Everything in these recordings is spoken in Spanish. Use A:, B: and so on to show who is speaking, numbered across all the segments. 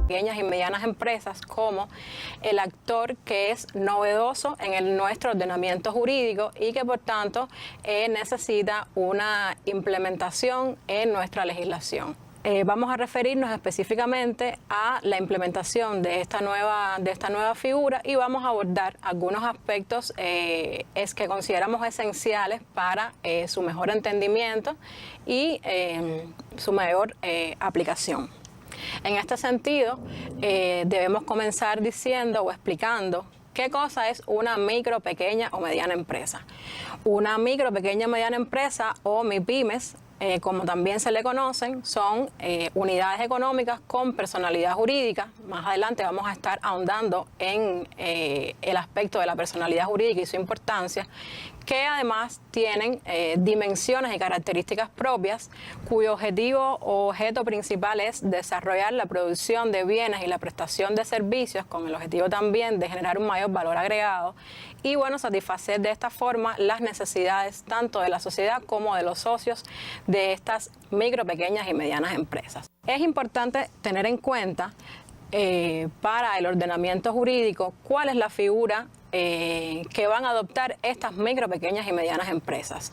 A: pequeñas y medianas empresas como el actor que es novedoso en nuestro ordenamiento jurídico y que por tanto necesita una implementación en nuestra legislación. Vamos a referirnos específicamente a la implementación de esta nueva figura y vamos a abordar algunos aspectos que consideramos esenciales para su mejor entendimiento y su mayor aplicación. En este sentido, debemos comenzar diciendo o explicando qué cosa es una micro, pequeña o mediana empresa. Una micro, pequeña o mediana empresa o MIPYMES, como también se le conocen, son unidades económicas con personalidad jurídica. Más adelante vamos a estar ahondando en el aspecto de la personalidad jurídica y su importancia, que además tienen dimensiones y características propias, cuyo objetivo o objeto principal es desarrollar la producción de bienes y la prestación de servicios, con el objetivo también de generar un mayor valor agregado y, bueno, satisfacer de esta forma las necesidades tanto de la sociedad como de los socios de estas micro, pequeñas y medianas empresas. Es importante tener en cuenta para el ordenamiento jurídico cuál es la figura que van a adoptar estas micro, pequeñas y medianas empresas.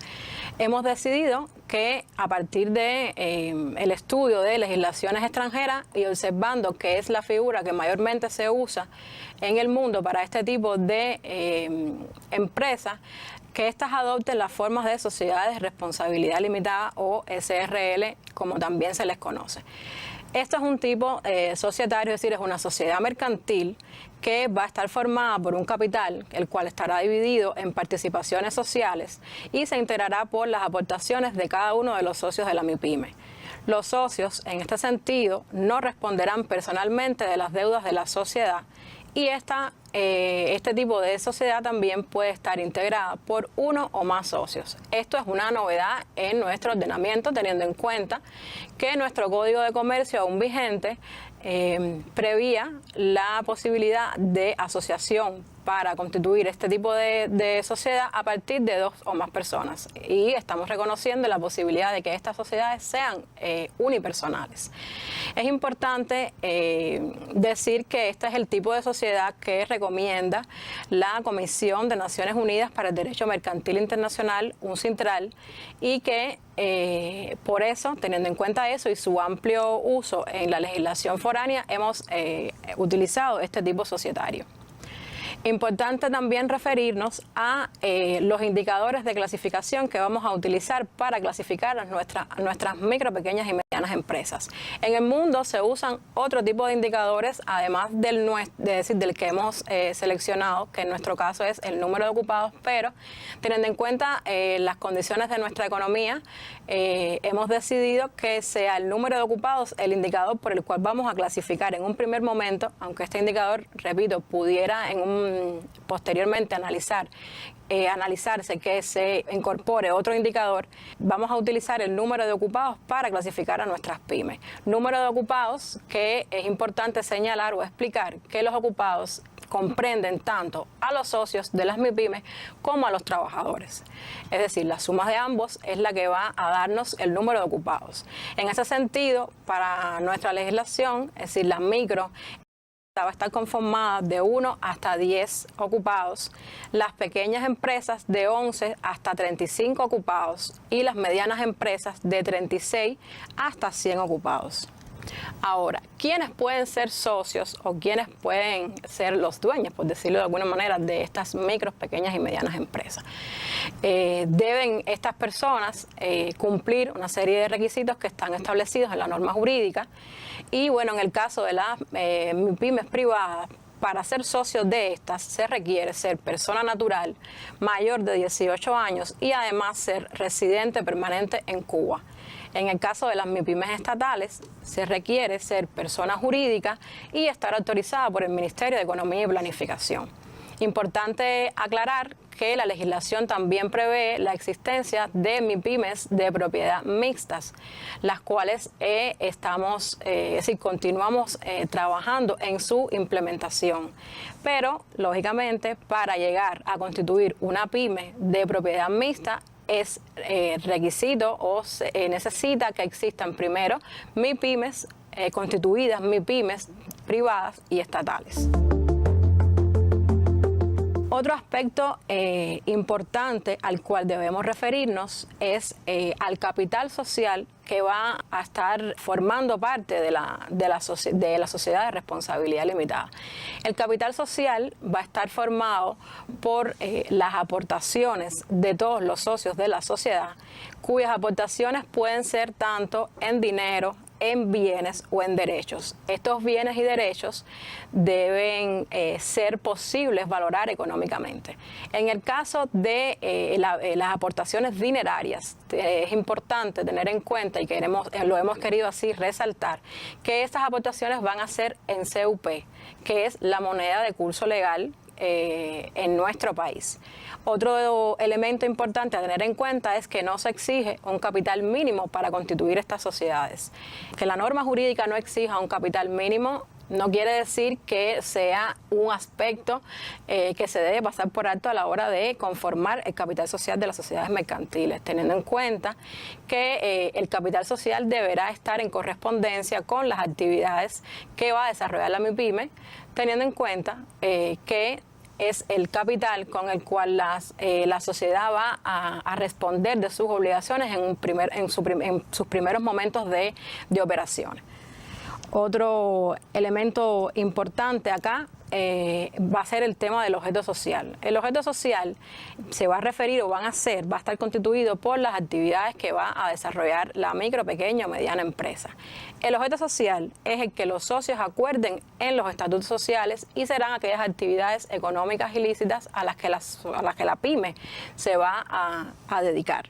A: Hemos decidido que a partir de el estudio de legislaciones extranjeras y observando que es la figura que mayormente se usa en el mundo para este tipo de empresas, que éstas adopten las formas de sociedades de responsabilidad limitada o SRL, como también se les conoce. Esto es un tipo societario, es decir, es una sociedad mercantil que va a estar formada por un capital, el cual estará dividido en participaciones sociales y se integrará por las aportaciones de cada uno de los socios de la MIPYME. Los socios, en este sentido, no responderán personalmente de las deudas de la sociedad y este tipo de sociedad también puede estar integrada por uno o más socios. Esto es una novedad en nuestro ordenamiento, teniendo en cuenta que nuestro Código de Comercio aún vigente prevía la posibilidad de asociación para constituir este tipo de sociedad a partir de 2 o más personas. Y estamos reconociendo la posibilidad de que estas sociedades sean unipersonales. Es importante decir que este es el tipo de sociedad que recomienda la Comisión de Naciones Unidas para el Derecho Mercantil Internacional, UNCITRAL, y que por eso, teniendo en cuenta eso y su amplio uso en la legislación foránea, hemos utilizado este tipo societario. Importante también referirnos a los indicadores de clasificación que vamos a utilizar para clasificar a nuestras micro, pequeñas y medianas empresas. En el mundo se usan otro tipo de indicadores, además del que hemos seleccionado, que en nuestro caso es el número de ocupados, pero teniendo en cuenta las condiciones de nuestra economía, hemos decidido que sea el número de ocupados el indicador por el cual vamos a clasificar en un primer momento, aunque este indicador, repito, pudiera posteriormente analizarse que se incorpore otro indicador. Vamos a utilizar el número de ocupados para clasificar a nuestras pymes. Número de ocupados que es importante señalar o explicar que los ocupados comprenden tanto a los socios de las MIPYMES como a los trabajadores. Es decir, la suma de ambos es la que va a darnos el número de ocupados. En ese sentido, para nuestra legislación, es decir, las micro, va a estar conformada de 1 hasta 10 ocupados, las pequeñas empresas de 11 hasta 35 ocupados y las medianas empresas de 36 hasta 100 ocupados. Ahora, ¿quiénes pueden ser socios o quiénes pueden ser los dueños, por decirlo de alguna manera, de estas micro, pequeñas y medianas empresas? Deben estas personas cumplir una serie de requisitos que están establecidos en la norma jurídica y, bueno, en el caso de las MIPYMES privadas, para ser socio de estas se requiere ser persona natural mayor de 18 años y además ser residente permanente en Cuba. En el caso de las MIPYMES estatales, se requiere ser persona jurídica y estar autorizada por el Ministerio de Economía y Planificación. Importante aclarar que la legislación también prevé la existencia de MIPYMES de propiedad mixtas, las cuales continuamos trabajando en su implementación. Pero, lógicamente, para llegar a constituir una pyme de propiedad mixta, es requisito o necesita que existan primero MIPYMES constituidas, MIPYMES privadas y estatales. Otro aspecto importante al cual debemos referirnos es al capital social que va a estar formando parte de la sociedad de responsabilidad limitada. El capital social va a estar formado por las aportaciones de todos los socios de la sociedad, cuyas aportaciones pueden ser tanto en dinero, en bienes o en derechos. Estos bienes y derechos deben ser posibles valorar económicamente. En el caso de las aportaciones dinerarias, es importante tener en cuenta, y lo hemos querido así resaltar, que estas aportaciones van a ser en CUP, que es la moneda de curso legal en nuestro país. Otro elemento importante a tener en cuenta es que no se exige un capital mínimo para constituir estas sociedades. Que la norma jurídica no exija un capital mínimo no quiere decir que sea un aspecto que se debe pasar por alto a la hora de conformar el capital social de las sociedades mercantiles, teniendo en cuenta que el capital social deberá estar en correspondencia con las actividades que va a desarrollar la MIPYME, teniendo en cuenta que es el capital con el cual la sociedad va a responder de sus obligaciones en sus primeros momentos de operaciones. Otro elemento importante acá va a ser el tema del objeto social. El objeto social se va a referir o va a estar constituido por las actividades que va a desarrollar la micro, pequeña o mediana empresa. El objeto social es el que los socios acuerden en los estatutos sociales y serán aquellas actividades económicas ilícitas a las que la pyme se va a dedicar.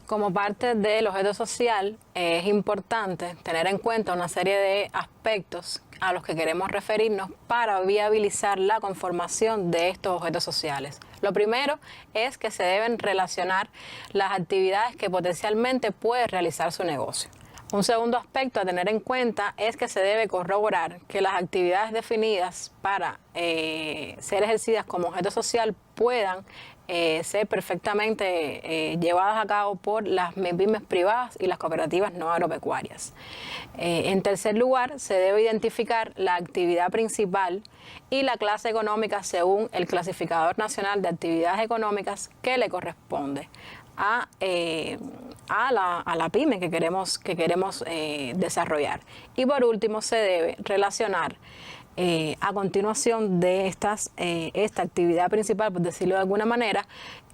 A: Como parte del objeto social, es importante tener en cuenta una serie de aspectos a los que queremos referirnos para viabilizar la conformación de estos objetos sociales. Lo primero es que se deben relacionar las actividades que potencialmente puede realizar su negocio. Un segundo aspecto a tener en cuenta es que se debe corroborar que las actividades definidas para ser ejercidas como objeto social puedan ser perfectamente llevadas a cabo por las MIPYMES privadas y las cooperativas no agropecuarias. En tercer lugar, se debe identificar la actividad principal y la clase económica según el clasificador nacional de actividades económicas que le corresponde a la pyme que queremos desarrollar. Y por último, se debe relacionar a continuación de esta actividad principal, por decirlo de alguna manera,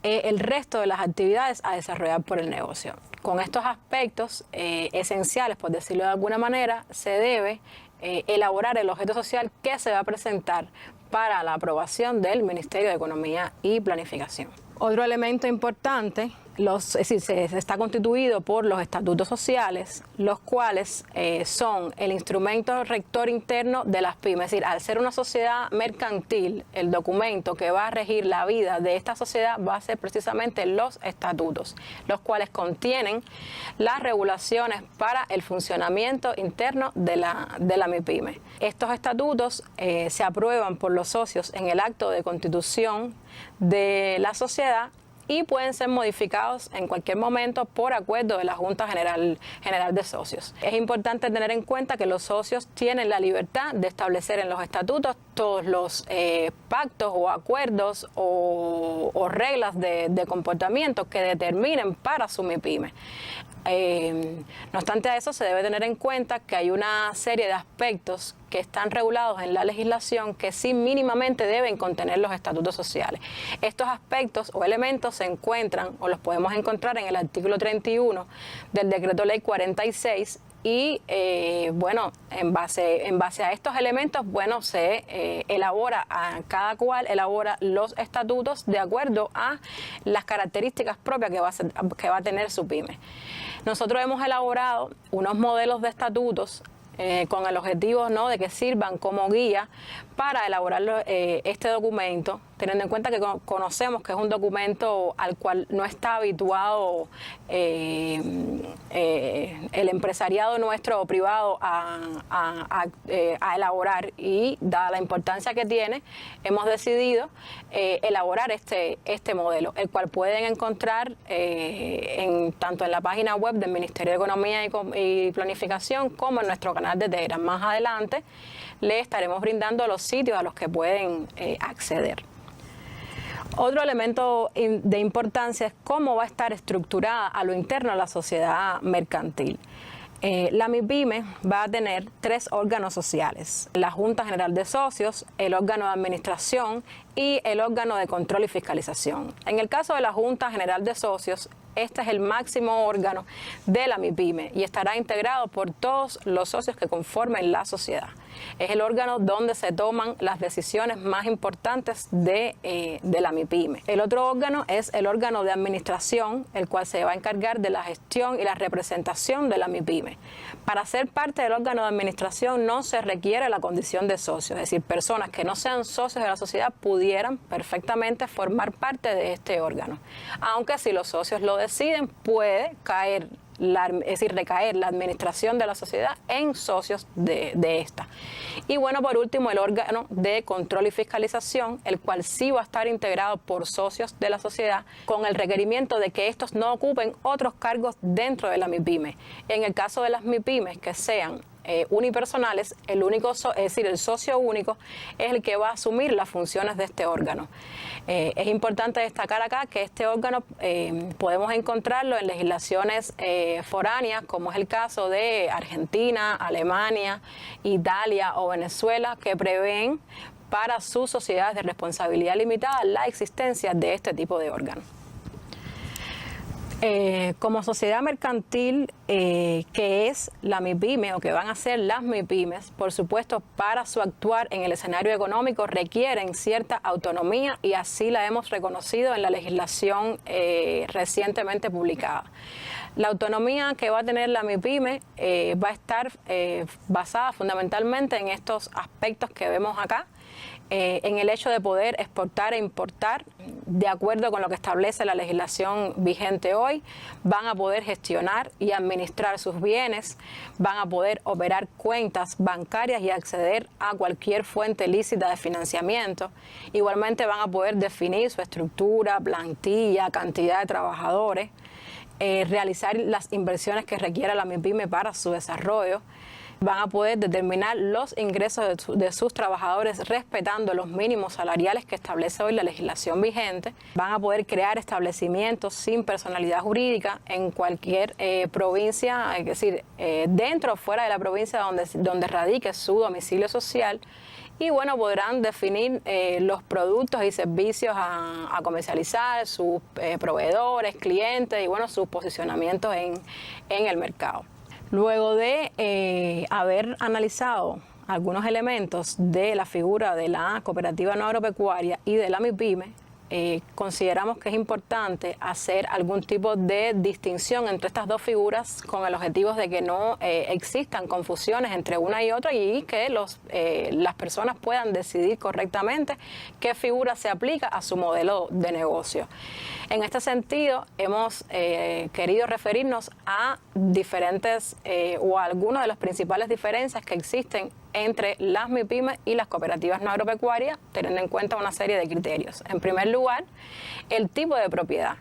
A: el resto de las actividades a desarrollar por el negocio. Con estos aspectos esenciales, por decirlo de alguna manera, se debe elaborar el objeto social que se va a presentar para la aprobación del Ministerio de Economía y Planificación. Otro elemento importante se está constituido por los estatutos sociales, los cuales son el instrumento rector interno de las pymes. Es decir, al ser una sociedad mercantil, el documento que va a regir la vida de esta sociedad va a ser precisamente los estatutos, los cuales contienen las regulaciones para el funcionamiento interno de la MIPYME. Estos estatutos se aprueban por los socios en el acto de constitución de la sociedad y pueden ser modificados en cualquier momento por acuerdo de la Junta General de Socios. Es importante tener en cuenta que los socios tienen la libertad de establecer en los estatutos todos los pactos o acuerdos o reglas de comportamiento que determinen para su MIPYME. No obstante a eso, se debe tener en cuenta que hay una serie de aspectos que están regulados en la legislación que sí mínimamente deben contener los estatutos sociales. Estos aspectos o elementos se encuentran o los podemos encontrar en el artículo 31 del Decreto Ley 46 y en base a estos elementos, cada cual elabora los estatutos de acuerdo a las características propias que va a tener su pyme. Nosotros hemos elaborado unos modelos de estatutos con el objetivo de que sirvan como guía para elaborar este documento teniendo en cuenta que conocemos que es un documento al cual no está habituado el empresariado nuestro o privado a elaborar, y dada la importancia que tiene, hemos decidido elaborar este modelo, el cual pueden encontrar tanto en la página web del Ministerio de Economía y Planificación como en nuestro canal de Telegram. Más adelante le estaremos brindando los sitios a los que pueden acceder. Otro elemento de importancia es cómo va a estar estructurada a lo interno la sociedad mercantil. La MIPYME va a tener 3 órganos sociales: la Junta General de Socios, el órgano de administración y el órgano de control y fiscalización. En el caso de la Junta General de Socios, este es el máximo órgano de la MIPYME y estará integrado por todos los socios que conformen la sociedad. Es el órgano donde se toman las decisiones más importantes de la MIPYME. El otro órgano es el órgano de administración, el cual se va a encargar de la gestión y la representación de la MIPYME. Para ser parte del órgano de administración no se requiere la condición de socio, es decir, personas que no sean socios de la sociedad pudieran perfectamente formar parte de este órgano. Aunque si los socios lo deciden, puede caer recaer la administración de la sociedad en socios de esta. Y bueno, por último, el órgano de control y fiscalización, el cual sí va a estar integrado por socios de la sociedad, con el requerimiento de que estos no ocupen otros cargos dentro de la MIPYME. En el caso de las MIPYMEs que sean unipersonales, el socio único es el que va a asumir las funciones de este órgano. Es importante destacar acá que este órgano podemos encontrarlo en legislaciones foráneas, como es el caso de Argentina, Alemania, Italia o Venezuela, que prevén para sus sociedades de responsabilidad limitada la existencia de este tipo de órgano. Como sociedad mercantil, que es la MIPYME o que van a ser las MIPYMEs, por supuesto, para su actuar en el escenario económico requieren cierta autonomía, y así la hemos reconocido en la legislación recientemente publicada. La autonomía que va a tener la MIPYME va a estar basada fundamentalmente en estos aspectos que vemos acá. En el hecho de poder exportar e importar de acuerdo con lo que establece la legislación vigente hoy, van a poder gestionar y administrar sus bienes, van a poder operar cuentas bancarias y acceder a cualquier fuente lícita de financiamiento. Igualmente van a poder definir su estructura, plantilla, cantidad de trabajadores, realizar las inversiones que requiera la MIPYME para su desarrollo. Van a poder determinar los ingresos de sus trabajadores respetando los mínimos salariales que establece hoy la legislación vigente. Van a poder crear establecimientos sin personalidad jurídica en cualquier provincia, es decir, dentro o fuera de la provincia donde radique su domicilio social. Y bueno, podrán definir los productos y servicios a comercializar, sus proveedores, clientes y bueno, sus posicionamientos en el mercado. Luego de haber analizado algunos elementos de la figura de la cooperativa no agropecuaria y de la MIPYME, consideramos que es importante hacer algún tipo de distinción entre estas dos figuras con el objetivo de que no existan confusiones entre una y otra, y que las personas puedan decidir correctamente qué figura se aplica a su modelo de negocio. En este sentido, hemos querido referirnos a diferentes o a algunas de las principales diferencias que existen entre las MIPYME y las cooperativas no agropecuarias, teniendo en cuenta una serie de criterios. En primer lugar, el tipo de propiedad.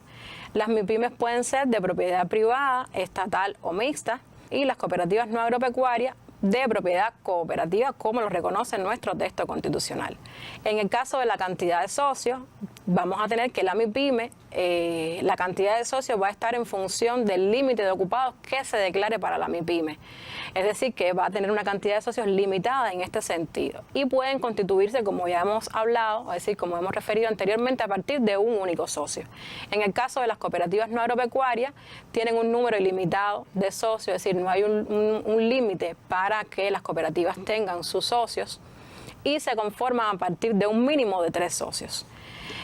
A: Las MIPYMEs pueden ser de propiedad privada, estatal o mixta, y las cooperativas no agropecuarias de propiedad cooperativa, como lo reconoce nuestro texto constitucional. En el caso de la cantidad de socios, vamos a tener que la MIPYME, la cantidad de socios va a estar en función del límite de ocupados que se declare para la MIPYME. Es decir, que va a tener una cantidad de socios limitada en este sentido. Y pueden constituirse, como ya hemos hablado, es decir, como hemos referido anteriormente, a partir de un único socio. En el caso de las cooperativas no agropecuarias, tienen un número ilimitado de socios, es decir, no hay un límite para que las cooperativas tengan sus socios, y se conforman a partir de un mínimo de 3 socios.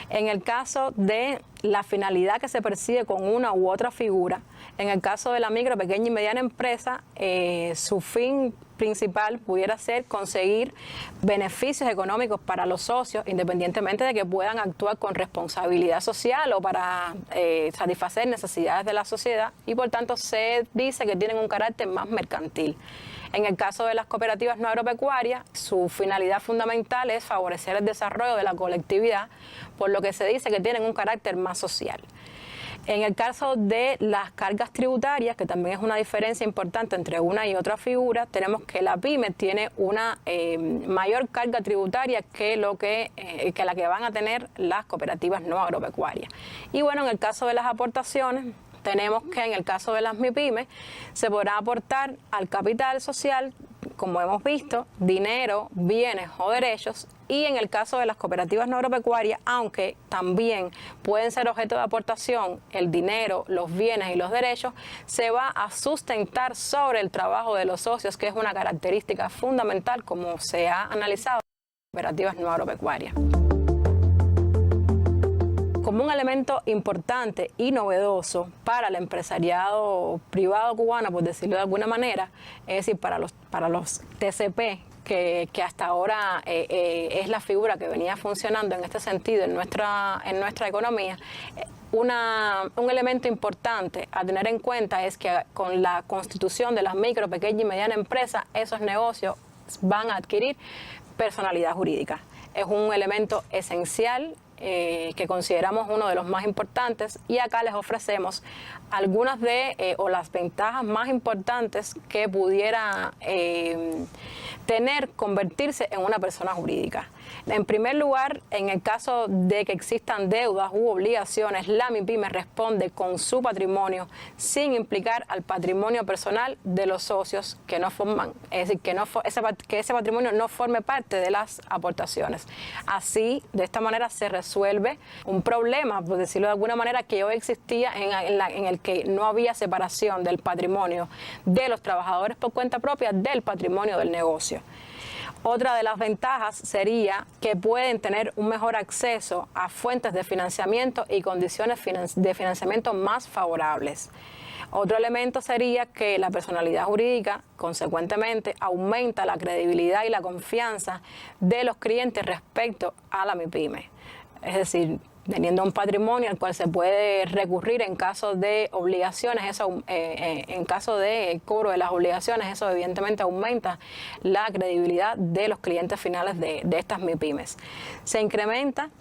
A: En el caso de la finalidad que se persigue con una u otra figura, en el caso de la micro, pequeña y mediana empresa, su fin principal pudiera ser conseguir beneficios económicos para los socios, independientemente de que puedan actuar con responsabilidad social o para satisfacer necesidades de la sociedad, y por tanto se dice que tienen un carácter más mercantil. En el caso de las cooperativas no agropecuarias, su finalidad fundamental es favorecer el desarrollo de la colectividad, por lo que se dice que tienen un carácter más social. En el caso de las cargas tributarias, que también es una diferencia importante entre una y otra figura, tenemos que la PYME tiene una mayor carga tributaria que la que van a tener las cooperativas no agropecuarias. Y bueno, en el caso de las aportaciones, tenemos que en el caso de las MIPYME se podrá aportar al capital social, como hemos visto, dinero, bienes o derechos, y en el caso de las cooperativas no agropecuarias, aunque también pueden ser objeto de aportación el dinero, los bienes y los derechos, se va a sustentar sobre el trabajo de los socios, que es una característica fundamental como se ha analizado en las cooperativas no agropecuarias. Como un elemento importante y novedoso para el empresariado privado cubano, por decirlo de alguna manera, es decir, para los TCP, que hasta ahora es la figura que venía funcionando en este sentido en nuestra economía, un elemento importante a tener en cuenta es que con la constitución de las micro, pequeñas y medianas empresas, esos negocios van a adquirir personalidad jurídica. Es un elemento esencial que consideramos uno de los más importantes, y acá les ofrecemos algunas o las ventajas más importantes que pudiera convertirse en una persona jurídica. En primer lugar, en el caso de que existan deudas u obligaciones, la MIPYME responde con su patrimonio sin implicar al patrimonio personal de los socios que no forman, es decir, que ese patrimonio no forme parte de las aportaciones. Así, de esta manera se resuelve un problema, por decirlo de alguna manera, que hoy existía en el que no había separación del patrimonio de los trabajadores por cuenta propia del patrimonio del negocio. Otra de las ventajas sería que pueden tener un mejor acceso a fuentes de financiamiento y condiciones de financiamiento más favorables. Otro elemento sería que la personalidad jurídica, consecuentemente, aumenta la credibilidad y la confianza de los clientes respecto a la MIPYME. Es decir, teniendo un patrimonio al cual se puede recurrir en caso de obligaciones, en caso de cobro de las obligaciones, eso evidentemente aumenta la credibilidad de los clientes finales de estas MIPYMEs. Se incrementa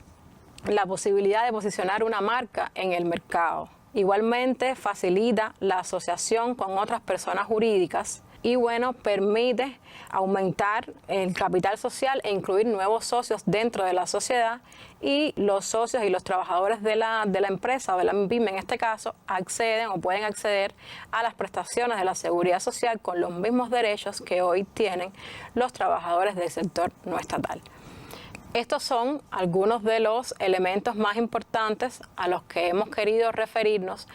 A: la posibilidad de posicionar una marca en el mercado. Igualmente facilita la asociación con otras personas jurídicas y bueno, permite aumentar el capital social e incluir nuevos socios dentro de la sociedad, y los socios y los trabajadores de la empresa o de la MIPYME en este caso acceden o pueden acceder a las prestaciones de la seguridad social con los mismos derechos que hoy tienen los trabajadores del sector no estatal. Estos son algunos de los elementos más importantes a los que hemos querido referirnos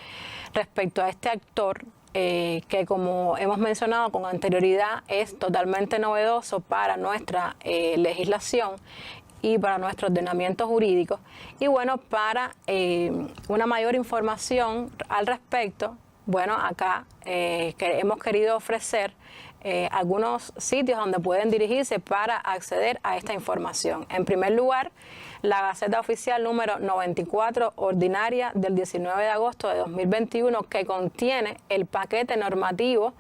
A: respecto a este actor que, como hemos mencionado con anterioridad, es totalmente novedoso para nuestra legislación y para nuestro ordenamiento jurídico. Y bueno, para una mayor información al respecto, bueno, acá hemos querido ofrecer algunos sitios donde pueden dirigirse para acceder a esta información. En primer lugar, la Gaceta Oficial número 94 ordinaria del 19 de agosto de 2021, que contiene el paquete normativo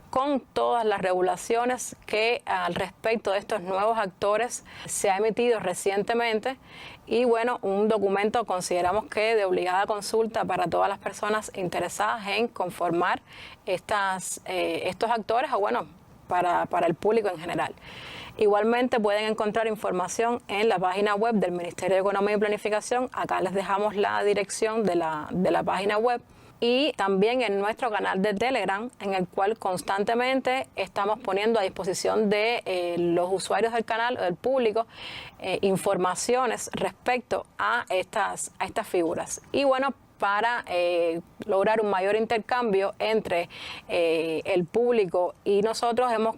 A: con todas las regulaciones que al respecto de estos nuevos actores se ha emitido recientemente, y bueno, un documento consideramos que de obligada consulta para todas las personas interesadas en conformar estos actores, o bueno, para el público en general. Igualmente pueden encontrar información en la página web del Ministerio de Economía y Planificación. Acá les dejamos la dirección de la página web, y también en nuestro canal de Telegram, en el cual constantemente estamos poniendo a disposición de los usuarios del canal, del público, informaciones respecto a estas figuras. Y bueno, para lograr un mayor intercambio entre el público y nosotros. Hemos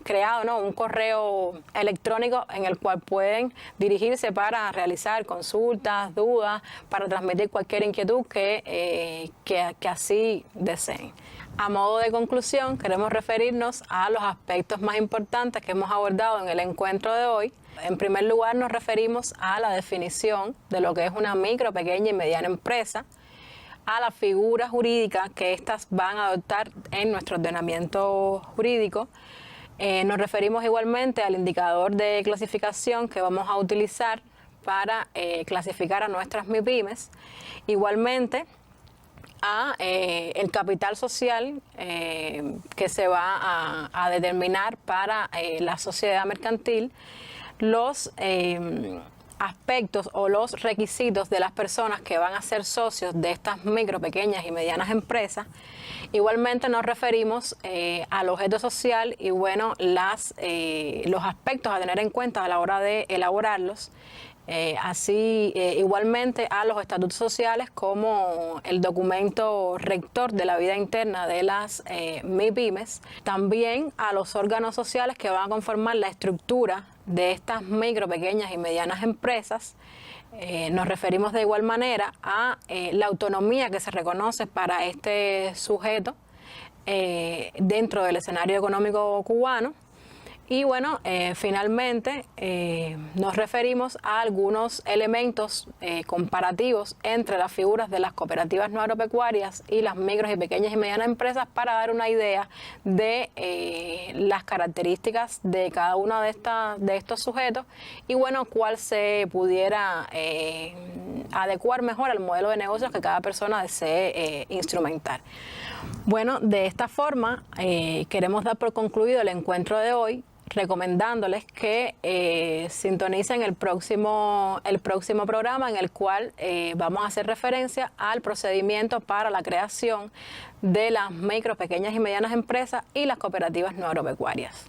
A: creado, ¿no?, un correo electrónico en el cual pueden dirigirse para realizar consultas, dudas, para transmitir cualquier inquietud que así deseen. A modo de conclusión, queremos referirnos a los aspectos más importantes que hemos abordado en el encuentro de hoy. En primer lugar, nos referimos a la definición de lo que es una micro, pequeña y mediana empresa, a la figura jurídica que éstas van a adoptar en nuestro ordenamiento jurídico. Nos referimos igualmente al indicador de clasificación que vamos a utilizar para clasificar a nuestras MIPYMES. Igualmente, a el capital social que se va a determinar para la sociedad mercantil, los aspectos o los requisitos de las personas que van a ser socios de estas micro, pequeñas y medianas empresas. Igualmente nos referimos al objeto social y bueno, los aspectos a tener en cuenta a la hora de elaborarlos. Igualmente a los estatutos sociales como el documento rector de la vida interna de las MIPYMES, también a los órganos sociales que van a conformar la estructura de estas micro, pequeñas y medianas empresas. Nos referimos de igual manera a la autonomía que se reconoce para este sujeto dentro del escenario económico cubano. Y bueno, finalmente nos referimos a algunos elementos comparativos entre las figuras de las cooperativas no agropecuarias y las micros y pequeñas y medianas empresas para dar una idea de las características de cada uno de estos sujetos y bueno, cuál se pudiera adecuar mejor al modelo de negocios que cada persona desee instrumentar. Bueno, de esta forma queremos dar por concluido el encuentro de hoy, recomendándoles que sintonicen el próximo programa en el cual vamos a hacer referencia al procedimiento para la creación de las micro, pequeñas y medianas empresas y las cooperativas no agropecuarias.